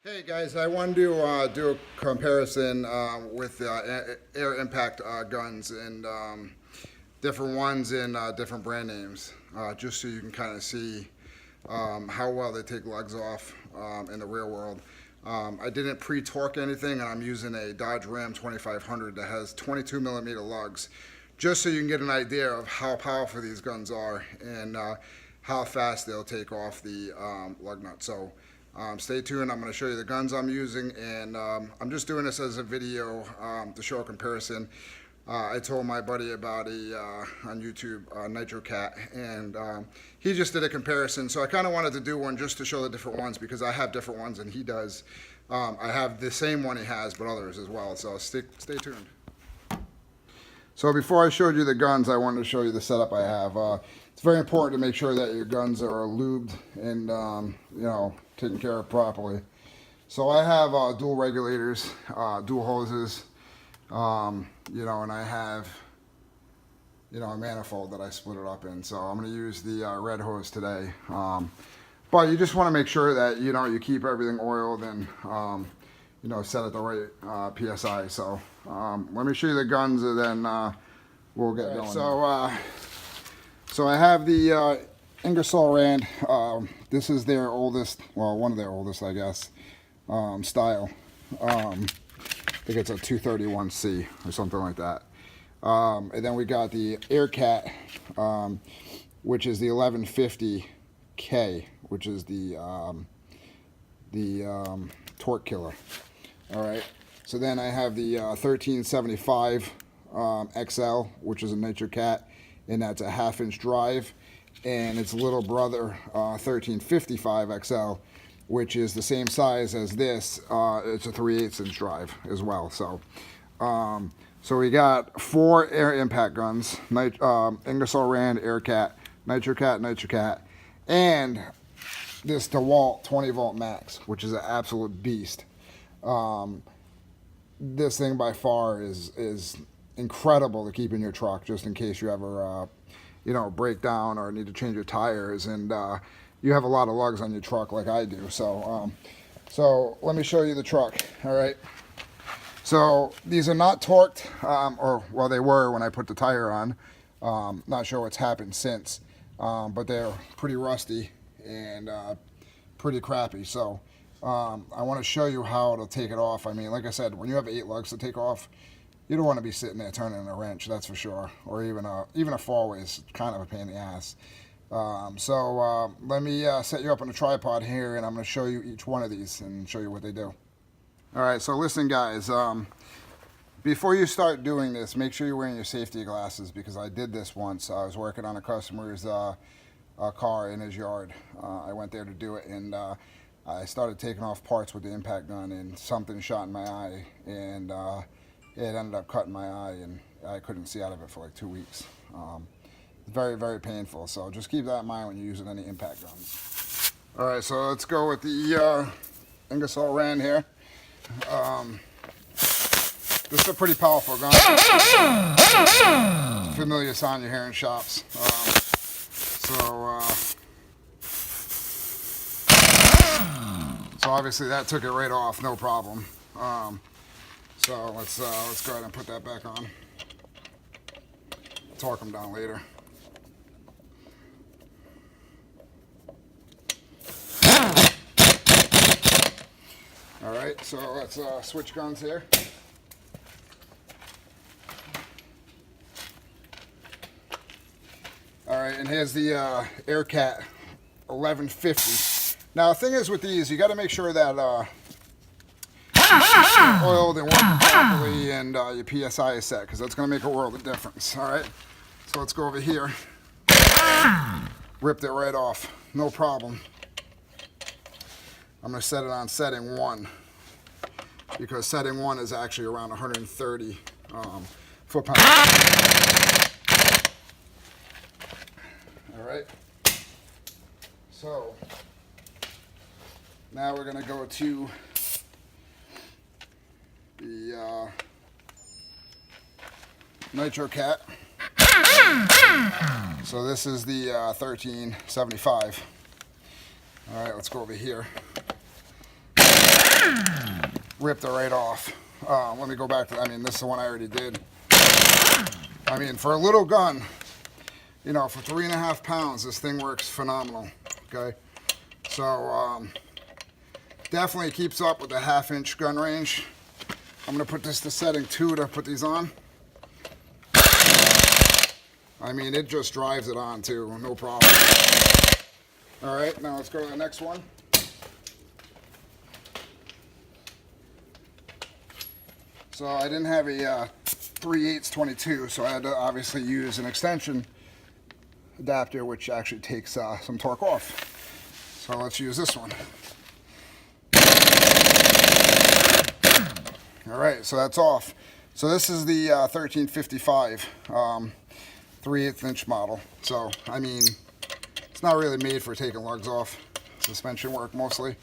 Hey guys, I wanted to do a comparison with air impact guns and different ones in different brand names, just so you can kind of see how well they take lugs off in the real world. I didn't pre-torque anything, and I'm using a Dodge Ram 2500 that has 22 millimeter lugs, just so you can get an idea of how powerful these guns are and how fast they'll take off the lug nut. So stay tuned. I'm going to show you the guns I'm using, and I'm just doing this as a video to show a comparison. I told my buddy about on YouTube, Nitrocat, and he just did a comparison. So I kind of wanted to do one just to show the different ones, because I have different ones and he does. I have the same one he has, but others as well. So stay tuned. So before I showed you the guns, I wanted to show you the setup I have. It's very important to make sure that your guns are lubed and you know, taken care of properly. So I have dual regulators, dual hoses, you know, and I have, you know, a manifold that I split it up in. So I'm going to use the red hose today. But you just want to make sure that, you know, you keep everything oiled and, you know, set at the right PSI. So let me show you the guns, and then we'll get going. So I have the Ingersol Rand. This is their oldest, well, one of their oldest, I guess, style. I think it's a 231C or something like that. And then we got the Aircat, which is the 1150K, which is the torque killer. All right. So then I have the 1375 XL, which is a Nitrocat, and that's a 1/2-inch drive. And its little brother, 1355 XL, which is the same size as this. It's a 3/8-inch drive as well. So, so we got 4 air impact guns: Ingersol Rand, Aircat, Nitrocat, and this Dewalt 20-volt max, which is an absolute beast. This thing by far is incredible to keep in your truck, just in case you ever you know, break down or need to change your tires, and you have a lot of lugs on your truck like I do. So so let me show you the truck. All right, so these are not torqued, or well, they were when I put the tire on. Not sure what's happened since, but they're pretty rusty and pretty crappy. So I want to show you how to take it off. I mean, like I said, when you have 8 lugs to take off, you don't want to be sitting there turning a wrench, that's for sure. Or even a four-way is kind of a pain in the ass. So let me set you up on a tripod here, and I'm going to show you each one of these and show you what they do. All right, so listen, guys. Before you start doing this, make sure you're wearing your safety glasses, because I did this once. I was working on a customer's car in his yard. I went there to do it, and I started taking off parts with the impact gun, and something shot in my eye, and it ended up cutting my eye, and I couldn't see out of it for like 2 weeks. Very, very painful. So just keep that in mind when you're using any impact guns. All right, so let's go with the Ingersol Rand here. This is a pretty powerful gun. Familiar sound you hear in shops. So obviously that took it right off, no problem. So let's go ahead and put that back on. Torque them down later. All right, so let's switch guns here. All right, and here's the Aircat 1150. Now the thing is with these, you got to make sure that oiled and working properly, and your PSI is set, because that's going to make a world of difference. All right, so let's go over here. Ripped it right off, no problem. I'm going to set it on setting 1, because setting 1 is actually around 130 foot-pounds. All right, so now we're going to go to the Nitrocat. So this is the 1375. All right, let's go over here. ripped it right off. Let me go back to, I mean, this is the one I already did. I mean, for a little gun, you know, for 3.5 pounds, this thing works phenomenal, okay? So, definitely keeps up with the 1/2-inch gun range. I'm gonna put this to setting 2 to put these on. I mean, it just drives it on too, no problem. All right, now let's go to the next one. So I didn't have a 3/8 22, so I had to obviously use an extension adapter, which actually takes some torque off. So let's use this one. All right, so that's off. So this is the 1355 3/8 inch model. So, I mean, it's not really made for taking lugs off. Suspension work mostly.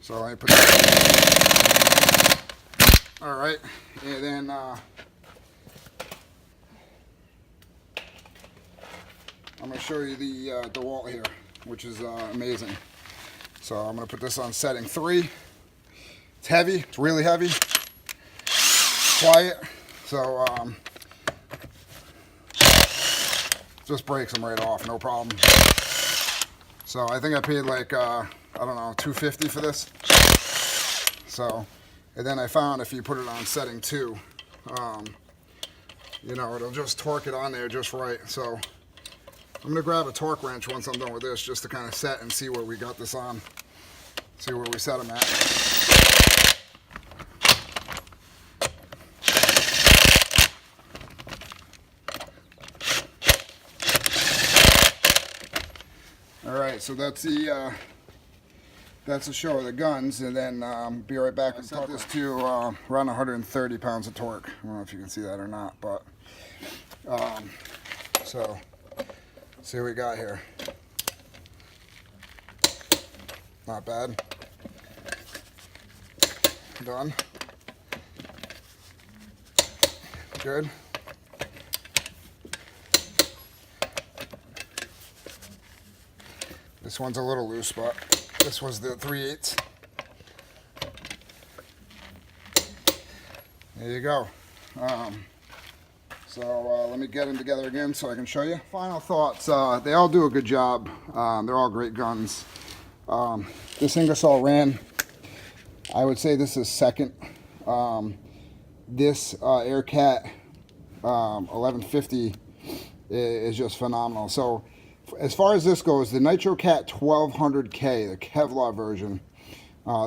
So let me put that. All right, and then I'm going to show you the Dewalt here, which is amazing. So I'm going to put this on setting 3. It's heavy. It's really heavy. Quiet. So just breaks them right off, no problem. So I think I paid like I don't know, $250 for this. So, and then I found if you put it on setting 2, you know, it'll just torque it on there just right. So I'm gonna grab a torque wrench once I'm done with this, just to kind of set and see where we got this on, see where we set them at. All right, so that's the show of the guns, and then be right back. I set this to around 130 pounds of torque. I don't know if you can see that or not, but so see what we got here. Not bad. Done. Good. This one's a little loose, but this was the 3/8. There you go. So let me get them together again so I can show you. Final thoughts. They all do a good job. They're all great guns. This Ingersol ran. I would say this is second. This Aircat 1150 is just phenomenal. So as far as this goes, the Nitrocat 1200K, the Kevlar version,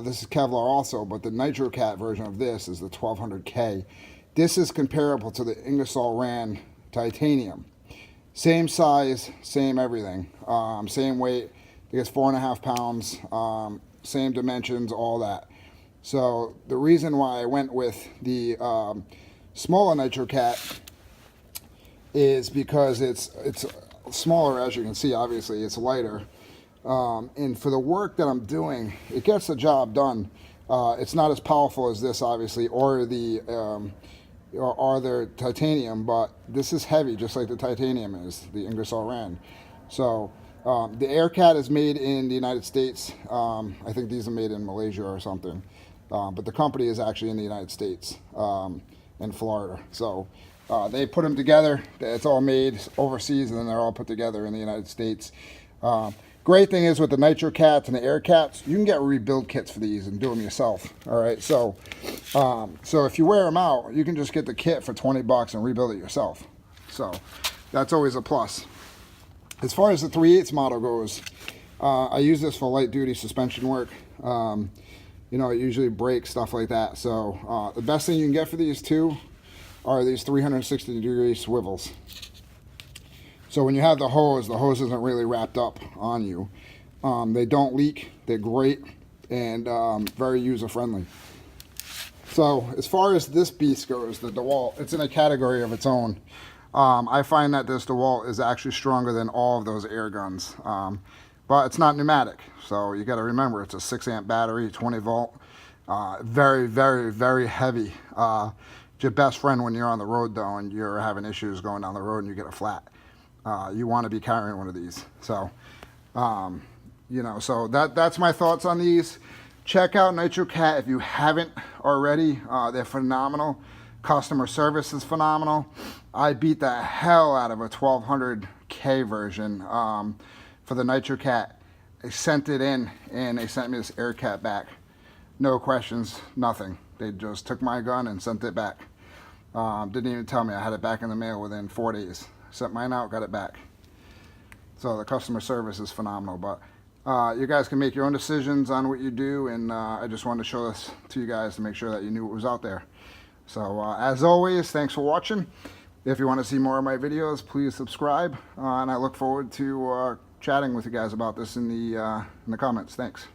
this is Kevlar also, but the Nitrocat version of this is the 1200K. This is comparable to the Ingersol Ran Titanium. Same size, same everything, same weight. I guess 4.5 pounds, same dimensions, all that. So the reason why I went with the smaller Nitrocat is because it's smaller, as you can see. Obviously it's lighter, and for the work that I'm doing, it gets the job done. It's not as powerful as this, obviously, or the titanium, but this is heavy, just like the titanium is, the Ingersol Ran. So the Aircat is made in the United States. I think these are made in Malaysia or something, but the company is actually in the United States, in Florida. So they put them together. It's all made overseas, and then they're all put together in the United States. Great thing is with the Nitrocats and the Aircats, you can get rebuild kits for these and do them yourself. All right, so so if you wear them out, you can just get the kit for 20 bucks and rebuild it yourself. So that's always a plus. As far as the 3/8 model goes, I use this for light duty suspension work. You know, it usually breaks, stuff like that. So the best thing you can get for these two are these 360-degree swivels. So when you have the hose isn't really wrapped up on you. They don't leak, they're great, and very user-friendly. So as far as this beast goes, the Dewalt, it's in a category of its own. I find that this Dewalt is actually stronger than all of those air guns. But it's not pneumatic, so you got to remember it's a 6-amp battery, 20 volt, very, very, very heavy. It's your best friend when you're on the road though, and you're having issues going down the road and you get a flat. You want to be carrying one of these. So, you know, so that's my thoughts on these. Check out Nitrocat if you haven't already. They're phenomenal. Customer service is phenomenal. I beat the hell out of a 1200K version for the Nitrocat. I sent it in and they sent me this Aircat back. No questions, nothing. They just took my gun and sent it back. Didn't even tell me. I had it back in the mail within 4 days. Sent mine out, got it back. So the customer service is phenomenal. But you guys can make your own decisions on what you do, and I just wanted to show this to you guys to make sure that you knew what was out there. So as always, thanks for watching. If you want to see more of my videos, please subscribe, and I look forward to chatting with you guys about this in the comments. Thanks.